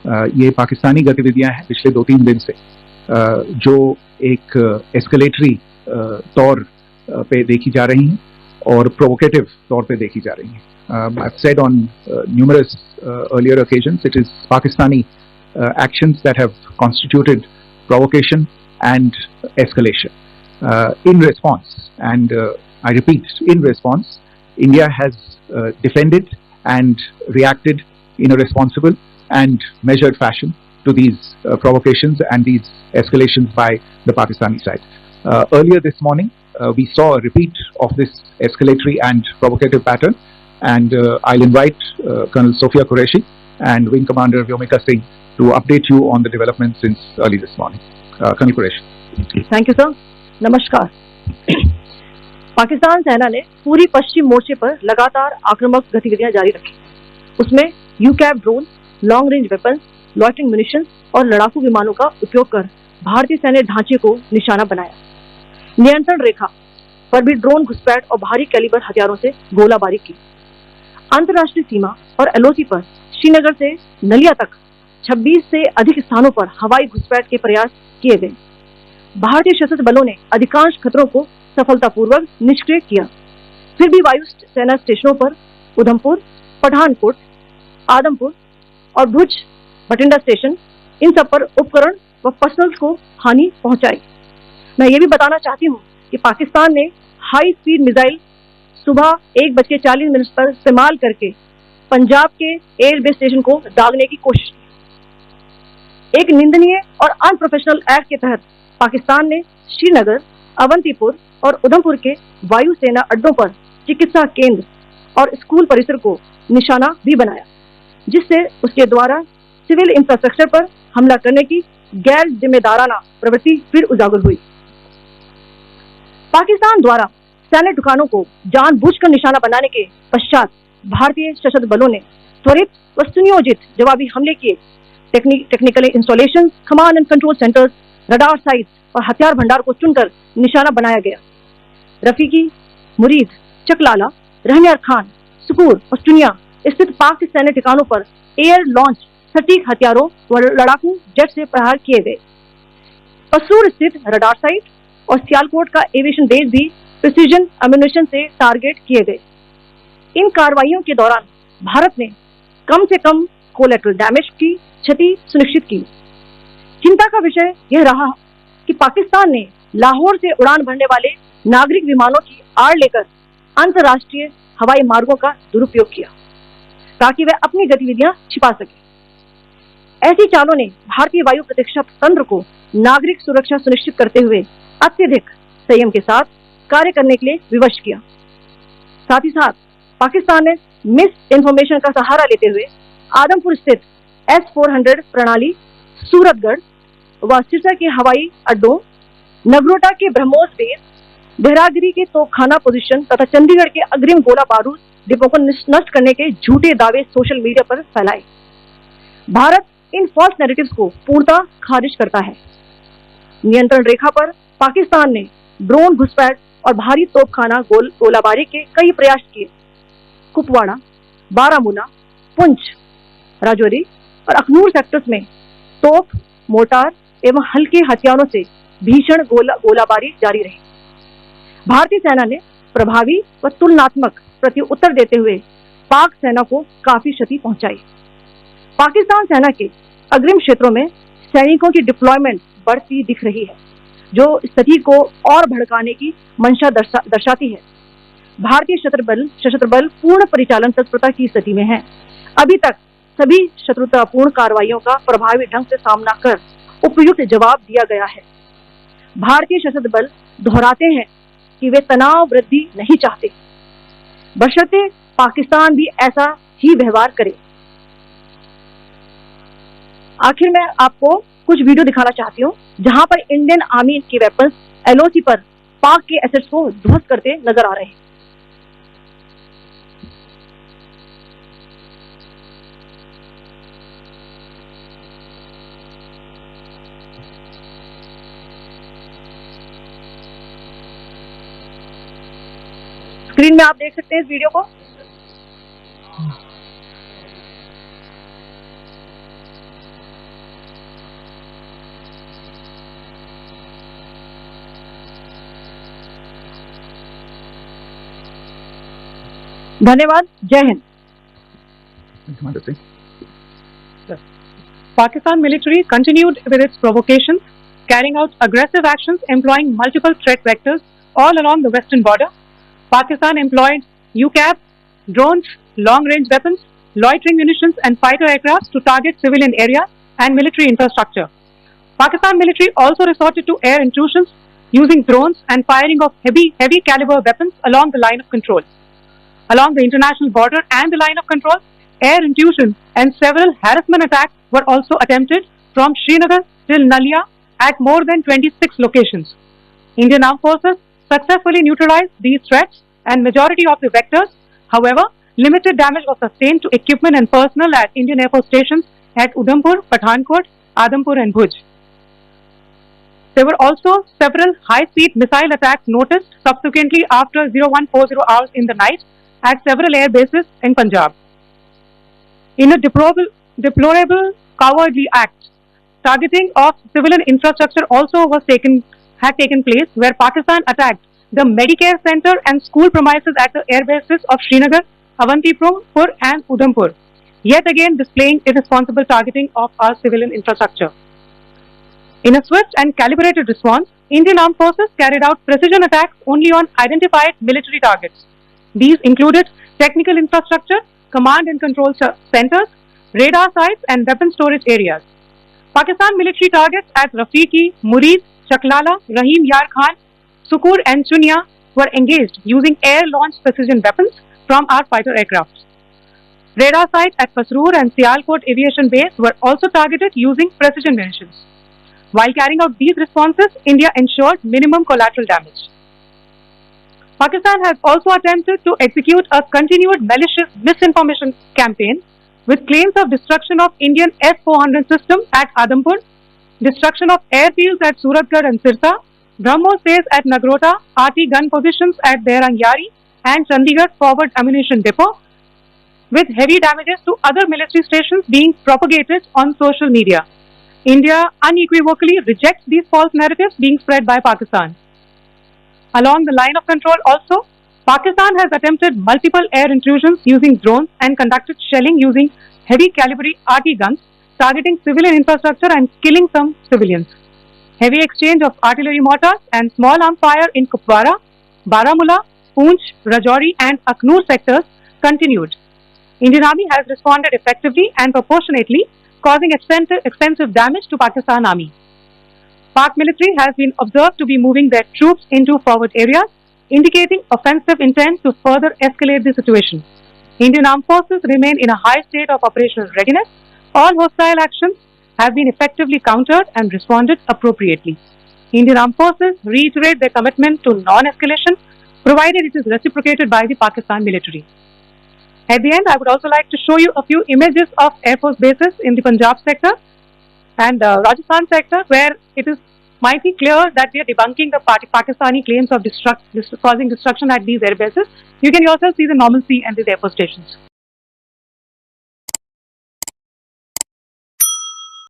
ये पाकिस्तानी गतिविधियां हैं पिछले 2-3 दिन से, जो एक एस्केलेटरी तौर पे देखी जा रही हैं और प्रोवोकेटिव तौर पे देखी जा रही हैं. I've said on numerous earlier occasions, it is Pakistani actions that have constituted provocation and escalation. In response, and I repeat, in response, India has defended and reacted in a responsible and measured fashion to these provocations and these escalations by the Pakistani side. Earlier this morning, we saw a repeat of this escalatory and provocative pattern, and I'll invite Colonel Sophia Qureshi and Wing Commander Vyomika Singh to update you on the developments since early this morning. Colonel Qureshi. Thank you, sir. नमस्कार. पाकिस्तान सेना ने पूरी पश्चिम मोर्चे पर लगातार आक्रामक गतिविधियां जारी रखी. उसमें UCAV drone, long range weapons, loitering munition और लड़ाकू विमानों का उपयोग कर भारतीय सैन्य ढांचे को निशाना बनाया. नियंत्रण रेखा पर भी ड्रोन घुसपैठ और भारी कैलिबर हथियारों से गोलाबारी की. अंतर्राष्ट्रीय सीमा और एलओसी पर श्रीनगर से नलिया तक 26 से अधिक स्थानों पर हवाई घुसपैठ के प्रयास किए गए. भारतीय सशस्त्र बलों ने अधिकांश खतरों को सफलतापूर्वक निष्क्रिय किया. फिर भी वायु सेना स्टेशनों पर उधमपुर, पठानकोट, आदमपुर और भुज बठिंडा स्टेशन, इन सब पर उपकरण व पर्सनल को हानि पहुंचाई. मैं ये भी बताना चाहती हूँ कि पाकिस्तान ने हाई स्पीड मिसाइल सुबह 1:40 पर इस्तेमाल करके पंजाब के एयरबेस स्टेशन को दागने की कोशिश की. एक निंदनीय और अनप्रोफेशनल एक्ट के तहत पाकिस्तान ने श्रीनगर, अवंतीपुर और उधमपुर के वायु सेना अड्डों पर चिकित्सा केंद्र और स्कूल परिसर को निशाना भी बनाया, जिससे उसके द्वारा सिविल इंफ्रास्ट्रक्चर पर हमला करने की गैर जिम्मेदाराना प्रवृत्ति फिर उजागर हुई. पाकिस्तान द्वारा सैन्य ठिकानों को जानबूझकर निशाना बनाने के पश्चात भारतीय सशस्त्र बलों ने त्वरित व सुनियोजित जवाबी हमले किए. Technical installation, command and control centres, radar sites और हथियार भंडार को चुनकर निशाना बनाया गया. रफीकी, मुरीद, चकलाला, रहनियार खान, सुकूर और चुनिया स्थित पाक सैन्य ठिकानों पर एयर लॉन्च सटीक हथियारों व लड़ाकू जेट से प्रहार किए गए. पसरूर स्थित रडार साइट और सियालकोट का एविएशन बेस भी प्रिसीजन एम्यूनिशन से टारगेट किए गए. इन कार्रवाइयों के दौरान भारत ने कम से कम कोलैटरल डैमेज की क्षति सुनिश्चित की. चिंता का विषय यह रहा कि पाकिस्तान ने लाहौर से उड़ान भरने वाले नागरिक विमानों की आड़ लेकर अंतर्राष्ट्रीय हवाई मार्गों का दुरुपयोग किया ताकि वह अपनी गतिविधियां छिपा सके. ऐसी चालों ने भारतीय वायु प्रतिरक्षा तंत्र को नागरिक सुरक्षा सुनिश्चित करते हुए अत्यधिक संयम के साथ कार्य करने के लिए विवश किया. साथ ही साथ पाकिस्तान ने मिस इन्फॉर्मेशन का सहारा लेते हुए आदमपुर स्थित S-400 प्रणाली, सूरतगढ़ व सिरसा के हवाई अड्डों, नगरोटा के ब्रह्मोस बेस, देहरागिरी के तोपखाना पोजीशन तथा चंडीगढ़ के अग्रिम गोला बारूद डिपो को नष्ट करने के झूठे दावे सोशल मीडिया पर फैलाए. भारत इन फॉल्स नैरेटिव्स को पूर्णतः खारिज करता है. नियंत्रण रेखा पर पाकिस्तान ने ड्रोन घुसपैठ और भारी तोपखाना गोलाबारी के कई प्रयास किए. कुपवाड़ा, बारामूला, पुंछ, राजौरी और अखनूर सेक्टर्स में तोप, मोर्टार एवं हल्के हथियारों से भीषण गोलाबारी जारी रही. भारतीय सेना ने प्रभावी व तुलनात्मक प्रत्युत्तर देते हुए पाक सेना को काफी क्षति पहुंचाई. पाकिस्तान सेना के अग्रिम क्षेत्रों में सैनिकों की डिप्लॉयमेंट बढ़ती दिख रही है, जो स्थिति को और भड़काने की मंशा दर्शाती है. भारतीय सशस्त्र बल पूर्ण परिचालन तत्परता की स्थिति में है. अभी तक सभी शत्रुतापूर्ण कार्रवाइयों का प्रभावी ढंग से सामना कर उपयुक्त जवाब दिया गया है. भारतीय सशस्त्र बल दोहराते हैं कि वे तनाव वृद्धि नहीं चाहते, बशर्ते पाकिस्तान भी ऐसा ही व्यवहार करे. आखिर में आपको कुछ वीडियो दिखाना चाहती हूँ जहां पर इंडियन आर्मी के वेपन्स एलओसी पर पाक के एसेट्स को ध्वस्त करते नजर आ रहे हैं. स्क्रीन में आप देख सकते हैं इस वीडियो को. धन्यवाद। जय Hind. Commander Singh. Pakistan military continued with its provocations, carrying out aggressive actions employing multiple threat vectors all along the western border. Pakistan employed UCAV, drones, long-range weapons, loitering munitions and fighter aircraft to target civilian areas and military infrastructure. Pakistan military also resorted to air intrusions using drones and firing of heavy caliber weapons along the line of control. Along the international border and the line of control, air intrusion and several harassment attacks were also attempted from Srinagar till Nalia at more than 26 locations. Indian Armed Forces successfully neutralized these threats and majority of the vectors. However, limited damage was sustained to equipment and personnel at Indian Air Force stations at Udhampur, Pathankot, Adampur and Bhuj. There were also several high-speed missile attacks noticed subsequently after 0140 hours in the night at several air bases in Punjab. In a deplorable cowardly act, targeting of civilian infrastructure also had taken place, where Pakistan attacked the Medicare Center and school premises at the air bases of Srinagar, Avantipur and Udhampur, yet again displaying irresponsible targeting of our civilian infrastructure. In a swift and calibrated response, Indian Armed Forces carried out precision attacks only on identified military targets. These included technical infrastructure, command and control centers, radar sites and weapon storage areas. Pakistan military targets at Rafiqi, Murid, Chaklala, Rahim Yar Khan, Sukur and Chunia were engaged using air-launched precision weapons from our fighter aircraft. Radar sites at Pasroor and Sialkot Aviation Base were also targeted using precision munitions. While carrying out these responses, India ensured minimum collateral damage. Pakistan has also attempted to execute a continued malicious misinformation campaign with claims of destruction of Indian S-400 system at Adampur, destruction of airfields at Suratgarh and Sirsa, BrahMos base at Nagrota, RT gun positions at Dehrangyari and Chandigarh Forward Ammunition Depot, with heavy damages to other military stations being propagated on social media. India unequivocally rejects these false narratives being spread by Pakistan. Along the line of control also, Pakistan has attempted multiple air intrusions using drones and conducted shelling using heavy caliber RT guns, targeting civilian infrastructure and killing some civilians. Heavy exchange of artillery mortars and small arms fire in Kupwara, Baramulla, Poonch, Rajouri and Aknoor sectors continued. Indian Army has responded effectively and proportionately, causing extensive damage to Pakistan Army. Pak military has been observed to be moving their troops into forward areas, indicating offensive intent to further escalate the situation. Indian Armed Forces remain in a high state of operational readiness. All hostile actions have been effectively countered and responded appropriately. Indian Armed Forces reiterate their commitment to non-escalation, provided it is reciprocated by the Pakistan military. At the end, I would also like to show you a few images of Air Force bases in the Punjab sector and Rajasthan sector, where it is mighty clear that we are debunking the Pakistani claims of causing destruction at these air bases. You can yourself see the normalcy and these Air Force stations.